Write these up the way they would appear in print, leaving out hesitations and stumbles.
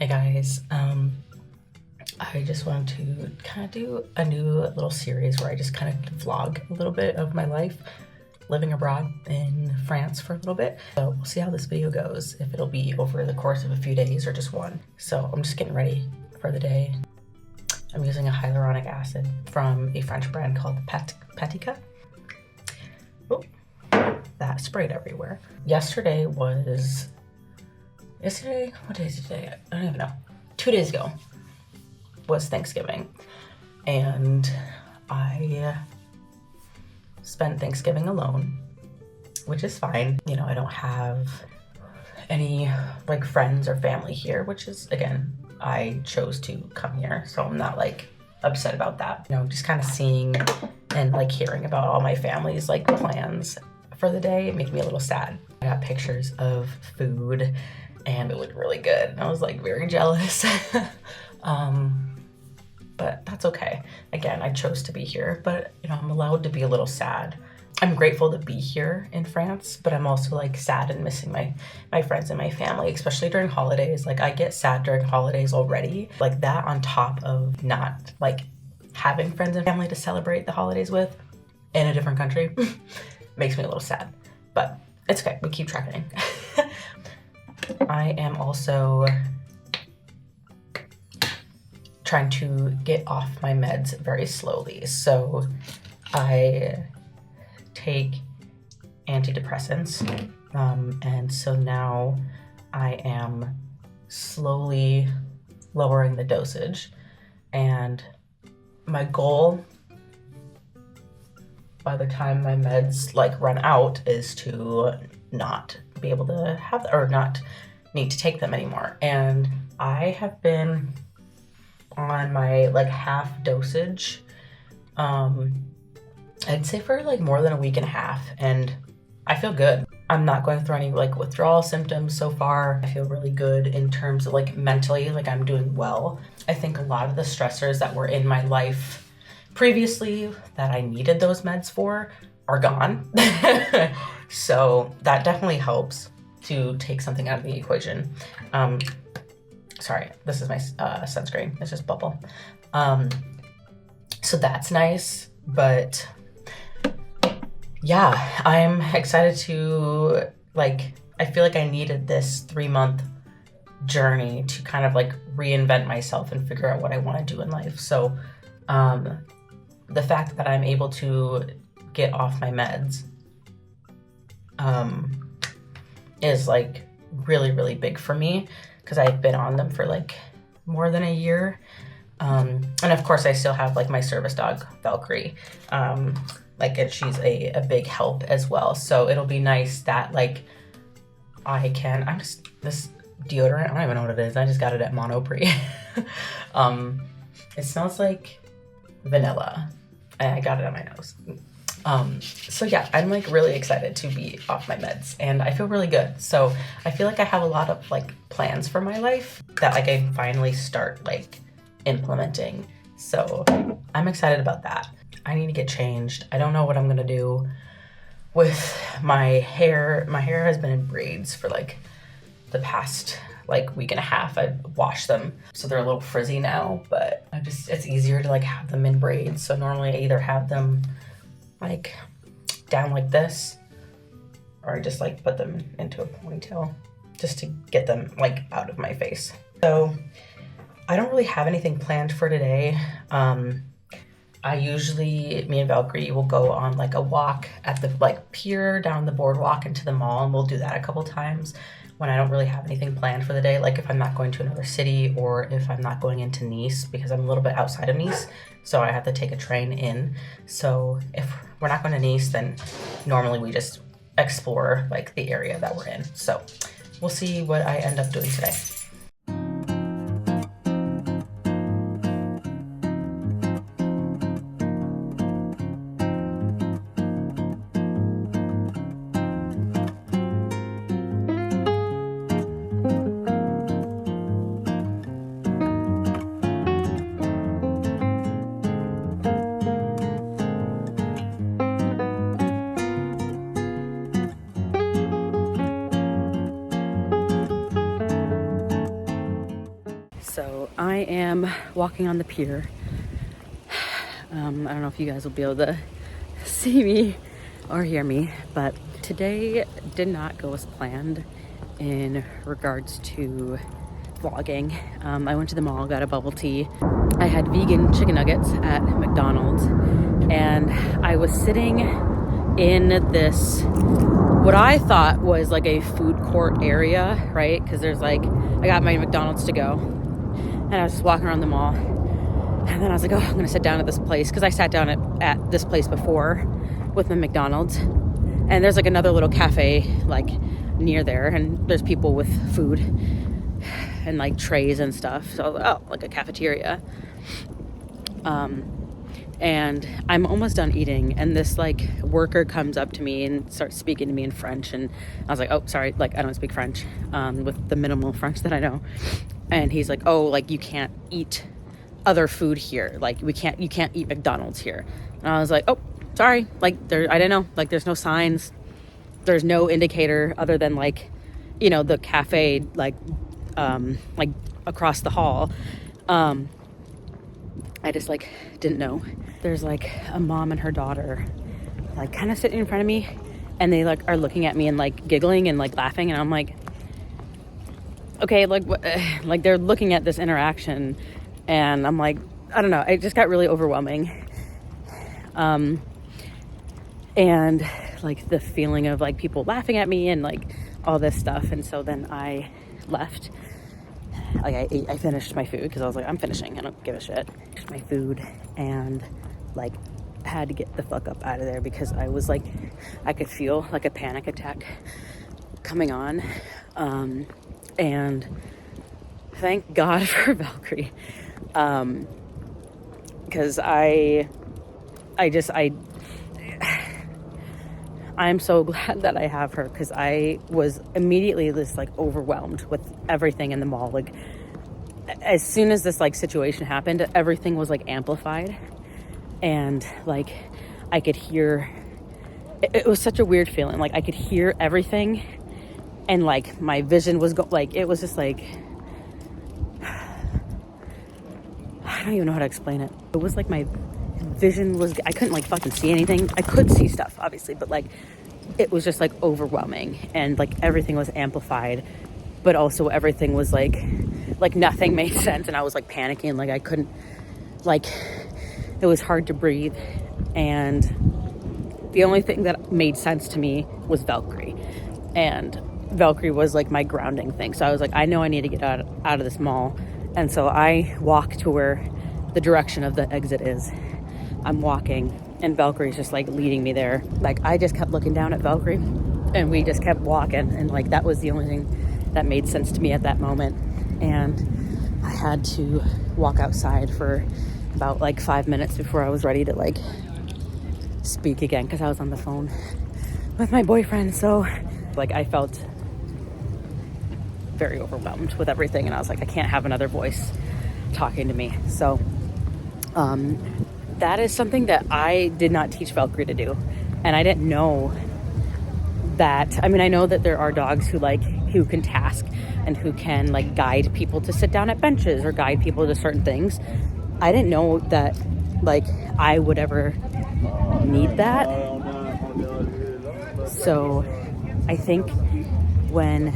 Hey guys, I just wanted to kind of do a new little series where I just kind of vlog a little bit of my life living abroad in France for a little bit. So we'll see how this video goes, if it'll be over the course of a few days or just one. So I'm just getting ready for the day. I'm using a hyaluronic acid from a French brand called Patika. Oh, that sprayed everywhere. What day is it today? I don't even know. 2 days ago was Thanksgiving, and I spent Thanksgiving alone, which is fine. You know, I don't have any like friends or family here, which is, again, I chose to come here, so I'm not like upset about that. You know, just kind of seeing and like hearing about all my family's like plans for the day, it made me a little sad. I got pictures of food and it looked really good. And I was like very jealous. But that's okay. Again, I chose to be here, but you know, I'm allowed to be a little sad. I'm grateful to be here in France, but I'm also like sad and missing my friends and my family, especially during holidays. Like I get sad during holidays already. Like that on top of not like having friends and family to celebrate the holidays with in a different country makes me a little sad, but it's okay. We keep tracking. I am also trying to get off my meds very slowly. So I take antidepressants, and so now I am slowly lowering the dosage, and my goal by the time my meds like run out is to not be able to have or not need to take them anymore. And I have been on my like half dosage, I'd say for like more than a week and a half, and I feel good. I'm not going through any like withdrawal symptoms so far. I feel really good in terms of like mentally, like I'm doing well. I think a lot of the stressors that were in my life previously that I needed those meds for are gone. So that definitely helps to take something out of the equation. Sorry, this is my sunscreen. It's just bubble. So that's nice, but yeah, I'm excited to like, I feel like I needed this 3-month journey to kind of like reinvent myself and figure out what I want to do in life. So the fact that I'm able to get off my meds is like really, really big for me, because I've been on them for like more than a year. And of course I still have like my service dog, Valkyrie. And she's a big help as well. So it'll be nice that like this deodorant, I don't even know what it is. I just got it at Monoprix. It smells like vanilla. I got it on my nose. So yeah, I'm like really excited to be off my meds and I feel really good. So I feel like I have a lot of like plans for my life that like I finally start like implementing. So I'm excited about that. I need to get changed. I don't know what I'm gonna do with my hair. My hair has been in braids for like the past like week and a half. I've washed them, so they're a little frizzy now, but it's easier to like have them in braids. So normally I either have them like down like this, or I just like put them into a ponytail just to get them like out of my face. So I don't really have anything planned for today. Me and Valkyrie will go on like a walk at the like pier down the boardwalk into the mall, and we'll do that a couple times when I don't really have anything planned for the day. Like if I'm not going to another city, or if I'm not going into Nice, because I'm a little bit outside of Nice, so I have to take a train in. So if we're not going to Nice, then normally we just explore like the area that we're in. So we'll see what I end up doing today. I am walking on the pier. I don't know if you guys will be able to see me or hear me, but today did not go as planned in regards to vlogging. I went to the mall, got a bubble tea. I had vegan chicken nuggets at McDonald's, and I was sitting in this, what I thought was like a food court area, right? Because there's like, I got my McDonald's to go, and I was just walking around the mall, and then I was like, oh, I'm gonna sit down at this place, because I sat down at this place before with my McDonald's, and there's like another little cafe like near there, and there's people with food and like trays and stuff. So I was like, oh, like a cafeteria. And I'm almost done eating, and this like worker comes up to me and starts speaking to me in French, and I was like, oh, sorry, like I don't speak French, with the minimal French that I know. And he's like, oh, like you can't eat other food here, like you can't eat McDonald's here. And I was like, oh, sorry, like I didn't know, like there's no signs, there's no indicator other than like, you know, the cafe like across the hall. I just like didn't know. There's like a mom and her daughter like kind of sitting in front of me, and they like are looking at me and like giggling and like laughing, and I'm like, okay, like what? Like they're looking at this interaction, and I'm like, I don't know, it just got really overwhelming. And like the feeling of like people laughing at me and like all this stuff. And so then I left. Like I finished my food because I was like, I'm finishing, I don't give a shit. Finished my food and like had to get the fuck up out of there, because I was like, I could feel like a panic attack coming on. And thank God for Valkyrie, because I'm so glad that I have her, because I was immediately just like overwhelmed with everything in the mall. Like as soon as this like situation happened, everything was like amplified, and like I could hear, it was such a weird feeling. Like I could hear everything, and like my vision was like, it was just like, I don't even know how to explain it. It was like my vision was, I couldn't like fucking see anything. I could see stuff obviously, but like it was just like overwhelming, and like everything was amplified, but also everything was like nothing made sense, and I was like panicking, like I couldn't, like it was hard to breathe. And the only thing that made sense to me was Valkyrie, and Valkyrie was like my grounding thing. So I was like, I know I need to get out of this mall, and so I walk to where the direction of the exit is. I'm walking, and Valkyrie's just like leading me there. Like I just kept looking down at Valkyrie, and we just kept walking, and like that was the only thing that made sense to me at that moment. And I had to walk outside for about like 5 minutes before I was ready to like speak again, because I was on the phone with my boyfriend. So like I felt very overwhelmed with everything, and I was like, I can't have another voice talking to me. So that is something that I did not teach Valkyrie to do. And I didn't know that. I mean, I know that there are dogs who can task and who can like guide people to sit down at benches or guide people to certain things. I didn't know that like I would ever need that. So I think when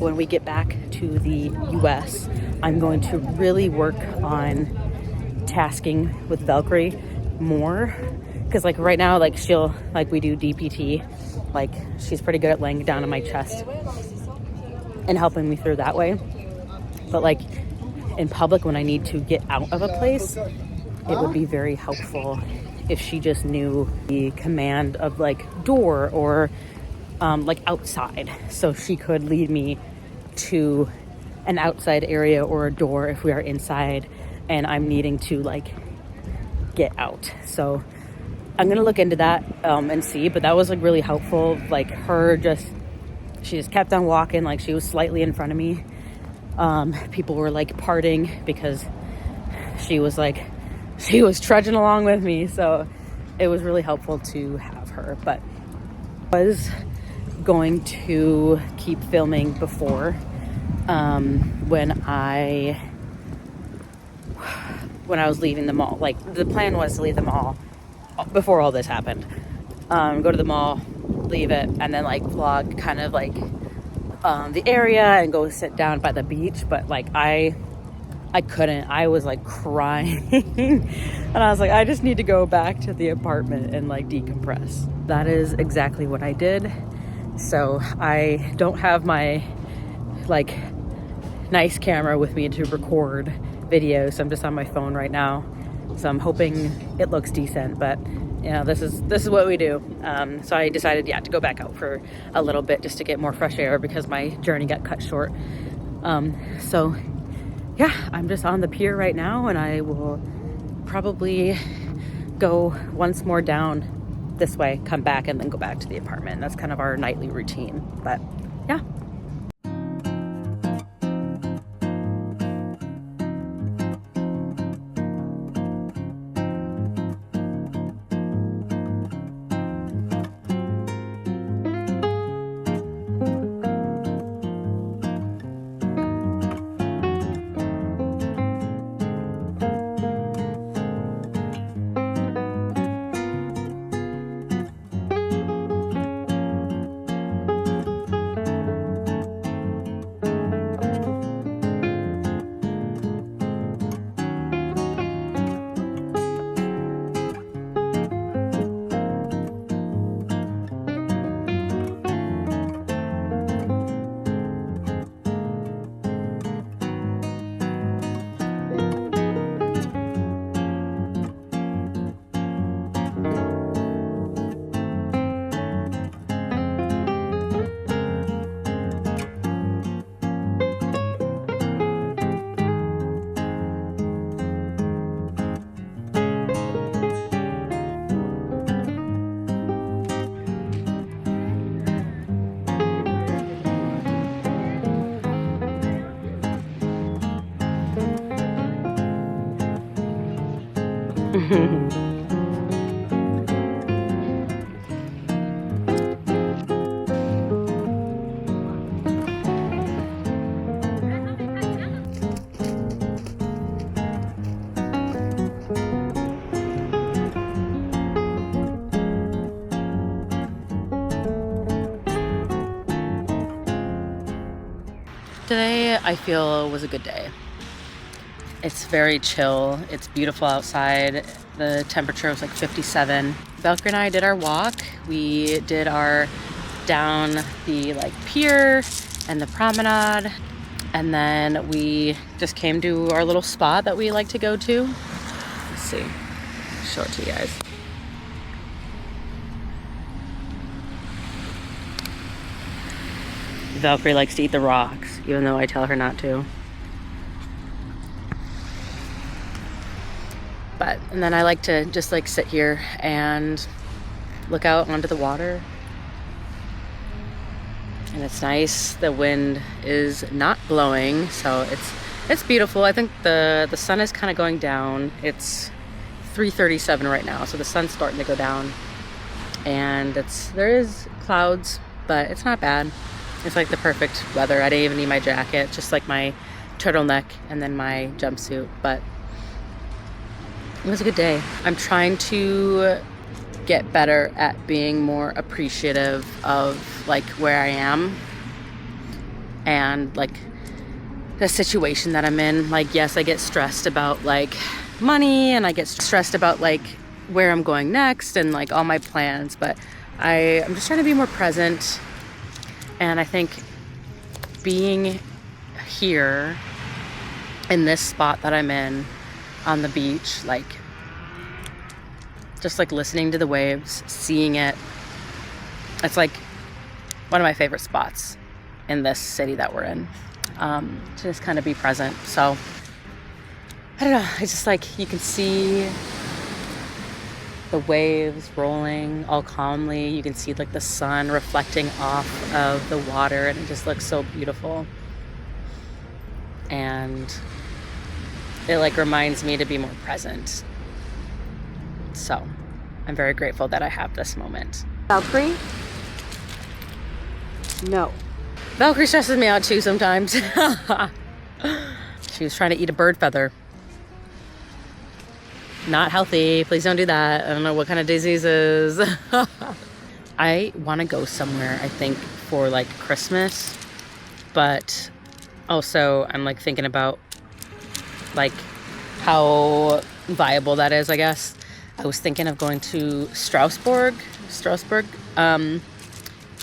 we get back to the US, I'm going to really work on tasking with Valkyrie more, because like right now, like she'll, like we do DPT, like she's pretty good at laying down on my chest and helping me through that way. But like in public, when I need to get out of a place, it would be very helpful if she just knew the command of like door or like outside, so she could lead me to an outside area or a door if we are inside and I'm needing to like get out. So I'm gonna look into that and see. But that was like really helpful. Like she just kept on walking, like she was slightly in front of me. People were like parting because she was trudging along with me. So it was really helpful to have her. But I was going to keep filming before when I when I was leaving the mall. Like, the plan was to leave the mall before all this happened. Go to the mall, leave it, and then like vlog kind of like the area and go sit down by the beach. But like I couldn't. I was like crying and I was like, I just need to go back to the apartment and like decompress. That is exactly what I did. So I don't have my like nice camera with me to record videos, so I'm just on my phone right now. So I'm hoping it looks decent, but you know, this is what we do. So I decided, yeah, to go back out for a little bit just to get more fresh air because my journey got cut short. So yeah, I'm just on the pier right now, and I will probably go once more down this way, come back, and then go back to the apartment. That's kind of our nightly routine, but yeah. Today I feel was a good day. It's very chill. It's beautiful outside. The temperature was like 57. Valkyrie and I did our walk. We did our down the like pier and the promenade, and then we just came to our little spot that we like to go to. Let's see. Show it to you guys. Valkyrie likes to eat the rocks, even though I tell her not to. And then I like to just like sit here and look out onto the water. And it's nice. The wind is not blowing, so it's beautiful. I think the sun is kind of going down. It's 3:37 right now, so the sun's starting to go down. And there is clouds, but it's not bad. It's like the perfect weather. I didn't even need my jacket, just like my turtleneck and then my jumpsuit, but it was a good day. I'm trying to get better at being more appreciative of like where I am and like the situation that I'm in. Like, yes, I get stressed about like money, and I get stressed about like where I'm going next and like all my plans, but I'm just trying to be more present. And I think being here in this spot that I'm in on the beach, like just like listening to the waves, seeing it, it's like one of my favorite spots in this city that we're in, to just kind of be present. So I don't know, it's just like you can see the waves rolling all calmly. You can see like the sun reflecting off of the water, and it just looks so beautiful. And it like reminds me to be more present. So I'm very grateful that I have this moment. Valkyrie? No. Valkyrie stresses me out too sometimes. She was trying to eat a bird feather. not healthy. Please don't do that. I don't know what kind of diseases. I want to go somewhere, I think, for like Christmas, but also I'm like thinking about like how viable that is, I guess. I was thinking of going to Strasbourg,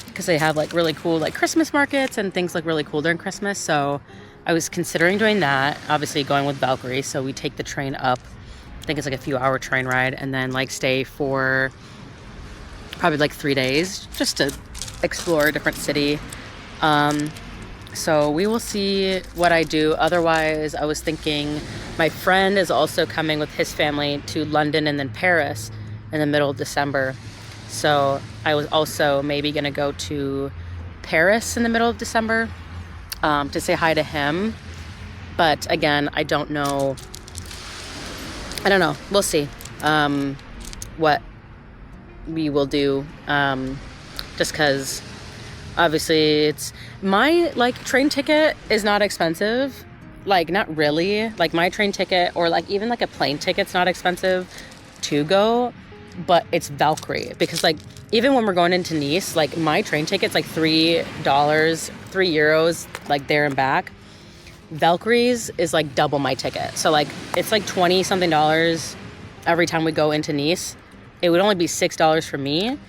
because they have like really cool like Christmas markets and things like really cool during Christmas. So I was considering doing that, obviously going with Valkyrie. So we take the train up, I think it's like a few hour train ride, and then like stay for probably like 3 days just to explore a different city. So we will see what I do. Otherwise, I was thinking my friend is also coming with his family to London and then Paris in the middle of December. So I was also maybe going to go to Paris in the middle of December to say hi to him. But again, I don't know. We'll see what we will do. Just because obviously it's my like train ticket is not expensive. Like not really. Like my train ticket or like even like a plane ticket's not expensive to go. But it's Valkyrie because like even when we're going into Nice, like my train ticket's like €3 like there and back. Valkyrie's is like double my ticket, so like it's like 20 something dollars every time we go into Nice. It would only be $6 for me,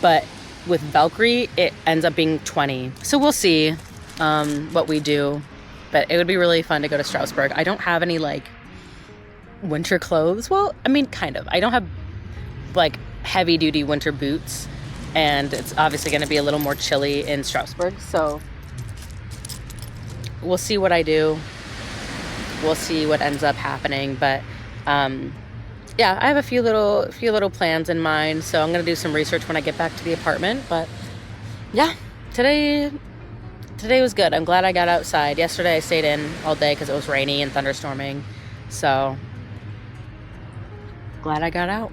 but with Valkyrie it ends up being 20. So we'll see what we do, but it would be really fun to go to Strasbourg. I don't have any like winter clothes. Well, I mean kind of. I don't have like heavy duty winter boots, and it's obviously going to be a little more chilly in Strasbourg, so we'll see what I do. We'll see what ends up happening, but yeah, I have a few little plans in mind, so I'm going to do some research when I get back to the apartment. But yeah, today was good. I'm glad I got outside. Yesterday I stayed in all day because it was rainy and thunderstorming, so glad I got out.